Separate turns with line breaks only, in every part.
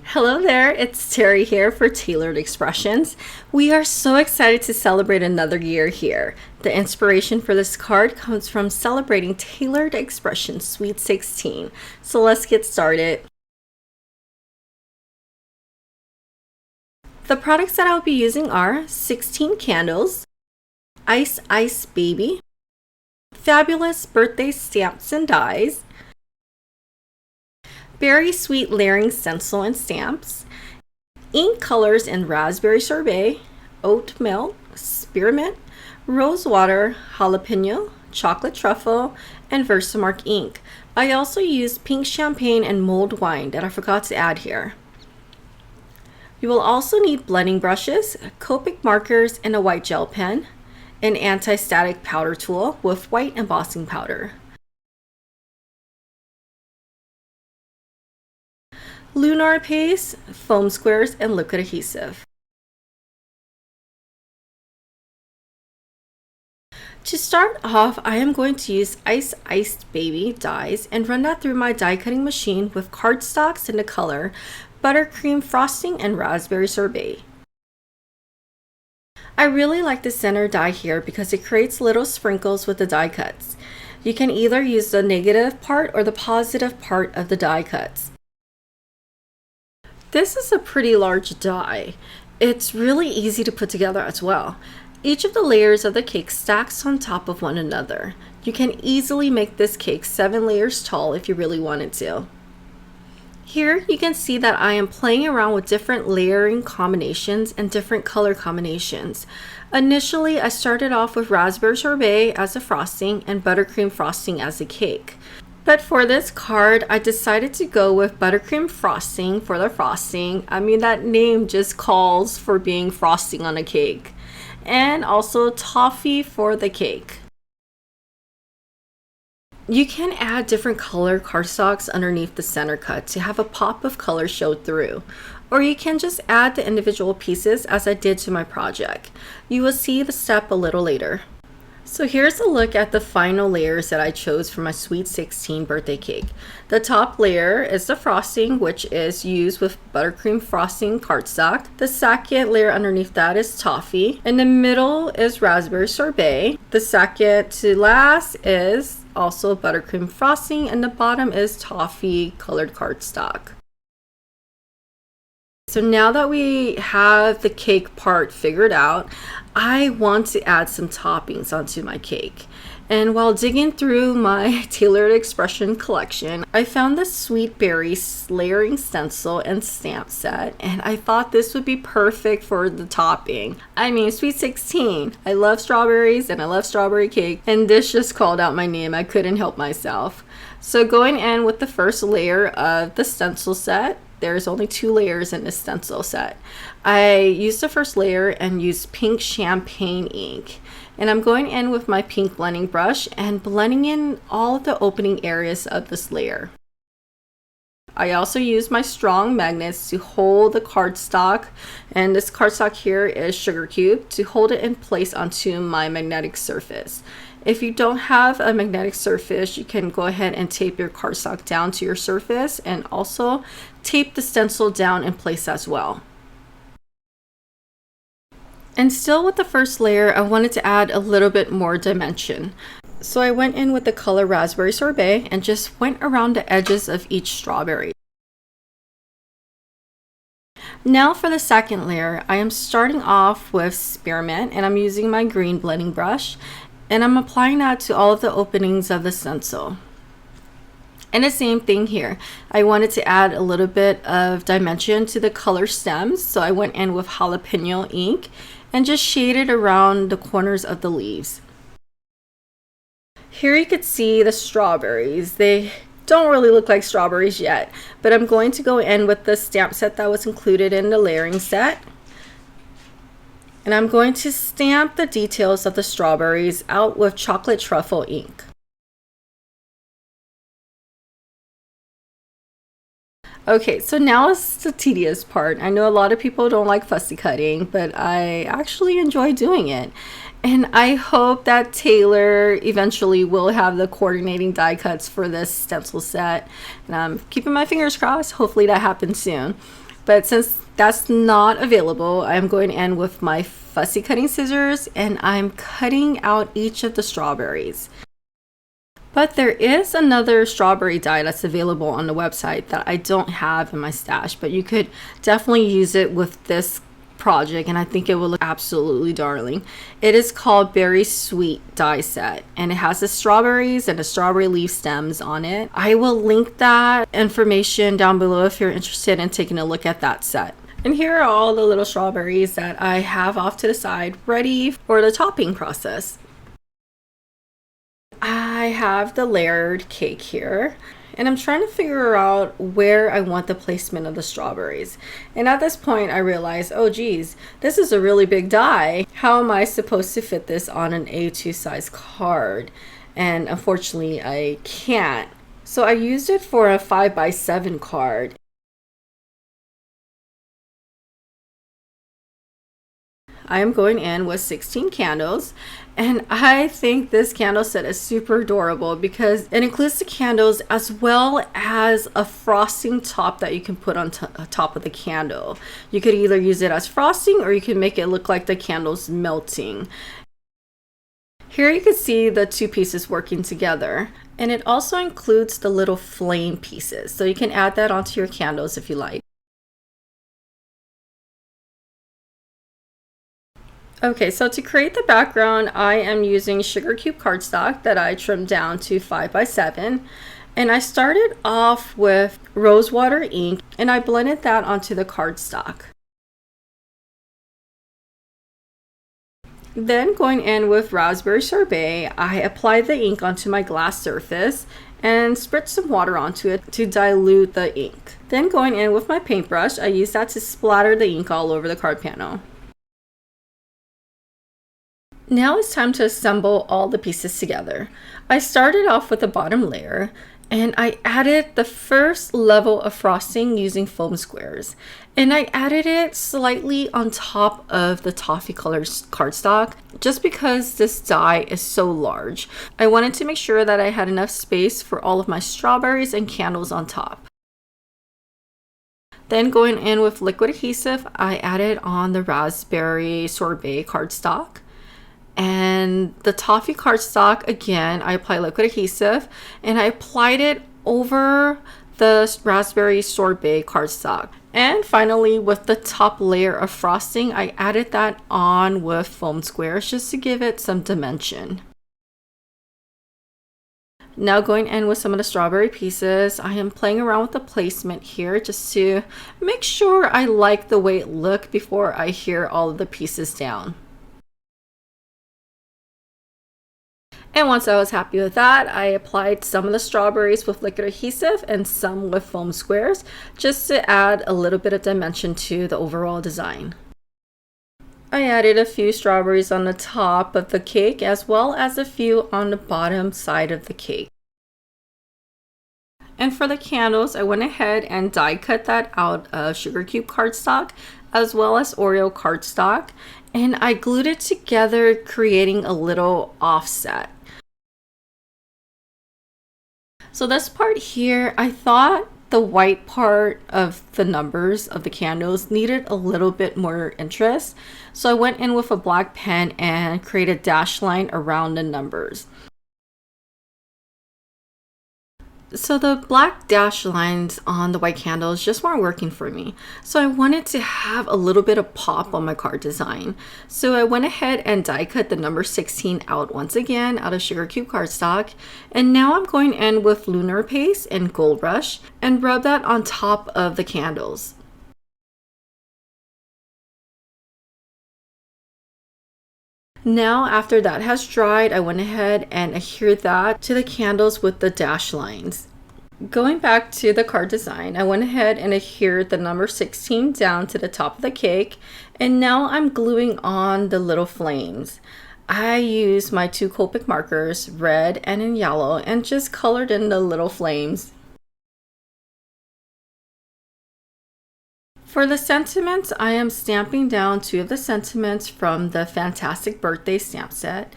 Hello there, it's Terry here for Tailored Expressions. We are so excited to celebrate another year here. The inspiration for this card comes from celebrating Tailored Expressions Sweet 16. So let's get started. The products that I'll be using are 16 candles, Ice Ice Baby, fabulous birthday stamps and dies, Berry Sweet layering stencil and stamps, ink colors in raspberry sorbet, oat milk, spearmint, rose water, jalapeño, chocolate truffle, and VersaMark ink. I also used pink champagne and mulled wine that I forgot to add here. You will also need blending brushes, Copic markers, and a white gel pen, an anti-static powder tool with white embossing powder, Lunar paste, foam squares, and liquid adhesive. To start off, I am going to use Ice Iced Baby dies and run that through my die cutting machine with cardstocks in the color Buttercream frosting and raspberry sorbet. I really like the center die here because it creates little sprinkles with the die cuts. You can either use the negative part or the positive part of the die cuts. This is a pretty large die. It's really easy to put together as well. Each of the layers of the cake stacks on top of one another. You can easily make this cake 7 layers tall if you really wanted to. Here you can see that I am playing around with different layering combinations and different color combinations. Initially, I started off with raspberry sorbet as a frosting and buttercream frosting as a cake. But for this card, I decided to go with buttercream frosting for the frosting. I mean, that name just calls for being frosting on a cake. And also toffee for the cake. You can add different color cardstocks underneath the center cut to have a pop of color show through. Or you can just add the individual pieces as I did to my project. You will see the step a little later. So here's a look at the final layers that I chose for my Sweet 16 birthday cake. The top layer is the frosting, which is used with buttercream frosting cardstock. The second layer underneath that is toffee. In the middle is raspberry sorbet. The second to last is also buttercream frosting, and the bottom is toffee colored cardstock. So now that we have the cake part figured out, I want to add some toppings onto my cake. And while digging through my Tailored Expression collection, I found this Sweet Berry layering stencil and stamp set, and I thought this would be perfect for the topping. I mean, Sweet 16. I love strawberries and I love strawberry cake, and this just called out my name. I couldn't help myself. So going in with the first layer of the stencil set, there's only 2 layers in this stencil set. I used the first layer and used pink champagne ink. And I'm going in with my pink blending brush and blending in all of the opening areas of this layer. I also used my strong magnets to hold the cardstock, and this cardstock here is sugar cube, to hold it in place onto my magnetic surface. If you don't have a magnetic surface, you can go ahead and tape your cardstock down to your surface and also tape the stencil down in place as well. And still with the first layer, I wanted to add a little bit more dimension. So I went in with the color raspberry sorbet and just went around the edges of each strawberry. Now for the second layer, I am starting off with spearmint, and I'm using my green blending brush, and I'm applying that to all of the openings of the stencil. And the same thing here. I wanted to add a little bit of dimension to the color stems, so I went in with Jalapeño ink and just shaded around the corners of the leaves. Here you could see the strawberries. They don't really look like strawberries yet, but I'm going to go in with the stamp set that was included in the layering set. And I'm going to stamp the details of the strawberries out with chocolate truffle ink. Okay, so now is the tedious part. I know a lot of people don't like fussy cutting, but I actually enjoy doing it. And I hope that Taylor eventually will have the coordinating die cuts for this stencil set. And I'm keeping my fingers crossed. Hopefully that happens soon. But since that's not available, I'm going in with my fussy cutting scissors and I'm cutting out each of the strawberries. But there is another strawberry dye that's available on the website that I don't have in my stash, but you could definitely use it with this project and I think it will look absolutely darling. It is called Berry Sweet dye set and it has the strawberries and the strawberry leaf stems on it. I will link that information down below if you're interested in taking a look at that set. And here are all the little strawberries that I have off to the side ready for the topping process. I have the layered cake here and I'm trying to figure out where I want the placement of the strawberries. And at this point I realized, oh geez, this is a really big die. How am I supposed to fit this on an A2 size card? And unfortunately I can't. So I used it for a 5x7 card. I am going in with 16 candles and I think this candle set is super adorable because it includes the candles as well as a frosting top that you can put on top of the candle. You could either use it as frosting or you can make it look like the candle's melting. Here you can see the two pieces working together and it also includes the little flame pieces, so you can add that onto your candles if you like. Okay, so to create the background, I am using sugar cube cardstock that I trimmed down to 5x7. And I started off with rosewater ink and I blended that onto the cardstock. Then going in with raspberry sorbet, I applied the ink onto my glass surface and spritzed some water onto it to dilute the ink. Then going in with my paintbrush, I used that to splatter the ink all over the card panel. Now it's time to assemble all the pieces together. I started off with the bottom layer and I added the first level of frosting using foam squares. And I added it slightly on top of the toffee colored cardstock just because this die is so large. I wanted to make sure that I had enough space for all of my strawberries and candles on top. Then going in with liquid adhesive, I added on the raspberry sorbet cardstock. And the toffee cardstock, again, I applied liquid adhesive and I applied it over the raspberry sorbet cardstock. And finally, with the top layer of frosting, I added that on with foam squares just to give it some dimension. Now going in with some of the strawberry pieces, I am playing around with the placement here just to make sure I like the way it looked before I adhere all of the pieces down. And once I was happy with that, I applied some of the strawberries with liquid adhesive and some with foam squares just to add a little bit of dimension to the overall design. I added a few strawberries on the top of the cake as well as a few on the bottom side of the cake. And for the candles, I went ahead and die cut that out of sugar cube cardstock as well as Oreo cardstock, and I glued it together, creating a little offset. So this part here, I thought the white part of the numbers of the candles needed a little bit more interest. So I went in with a black pen and created a dash line around the numbers. So the black dash lines on the white candles just weren't working for me. So I wanted to have a little bit of pop on my card design. So I went ahead and die cut the number 16 out once again out of sugar cube cardstock. And now I'm going in with Lunar paste and Gold Rush and rub that on top of the candles. Now after that has dried, I went ahead and adhered that to the candles with the dash lines. Going back to the card design, I went ahead and adhered the number 16 down to the top of the cake, and now I'm gluing on the little flames. I used my two Copic markers, red and in yellow, and just colored in the little flames. For the sentiments, I am stamping down two of the sentiments from the Fantastic Birthday stamp set.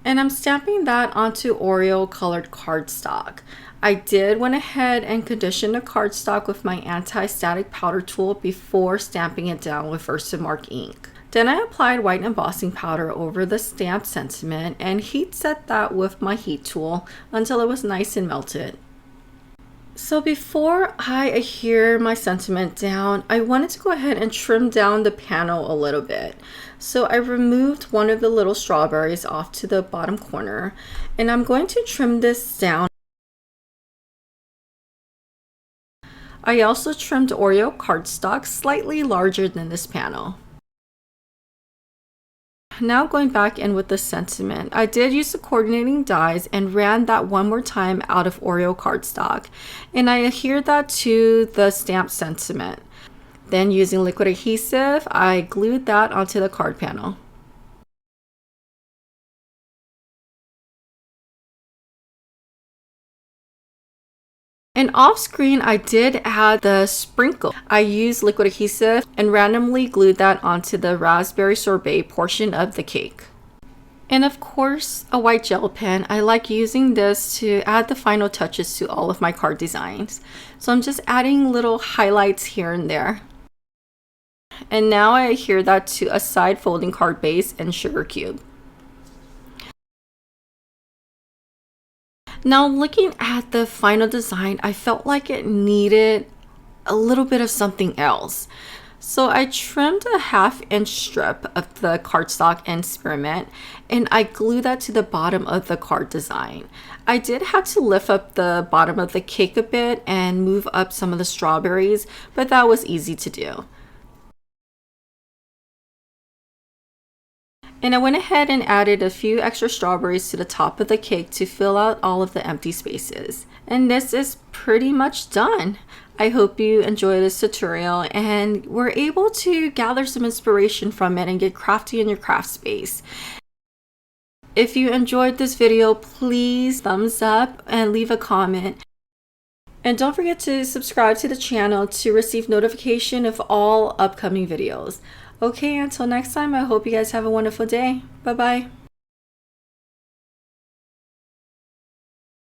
And I'm stamping that onto Oreo colored cardstock. I did went ahead and conditioned the cardstock with my anti-static powder tool before stamping it down with VersaMark ink. Then I applied white embossing powder over the stamped sentiment and heat set that with my heat tool until it was nice and melted. So before I adhere my sentiment down, I wanted to go ahead and trim down the panel a little bit. So I removed one of the little strawberries off to the bottom corner, and I'm going to trim this down. I also trimmed Oreo cardstock slightly larger than this panel. Now going back in with the sentiment, I did use the coordinating dies and ran that one more time out of Oreo cardstock, and I adhered that to the stamped sentiment. Then using liquid adhesive, I glued that onto the card panel. And off screen, I did add the sprinkle. I used liquid adhesive and randomly glued that onto the raspberry sorbet portion of the cake. And of course, a white gel pen. I like using this to add the final touches to all of my card designs. So I'm just adding little highlights here and there. And now I adhere that to a side folding card base and sugar cube. Now looking at the final design, I felt like it needed a little bit of something else. So I trimmed a 1/2-inch strip of the cardstock and spearmint, and I glued that to the bottom of the card design. I did have to lift up the bottom of the cake a bit and move up some of the strawberries, but that was easy to do. And I went ahead and added a few extra strawberries to the top of the cake to fill out all of the empty spaces. And this is pretty much done. I hope you enjoy this tutorial and were able to gather some inspiration from it and get crafty in your craft space. If you enjoyed this video, please thumbs up and leave a comment. And don't forget to subscribe to the channel to receive notification of all upcoming videos. Okay, until next time, I hope you guys have a wonderful day. Bye-bye.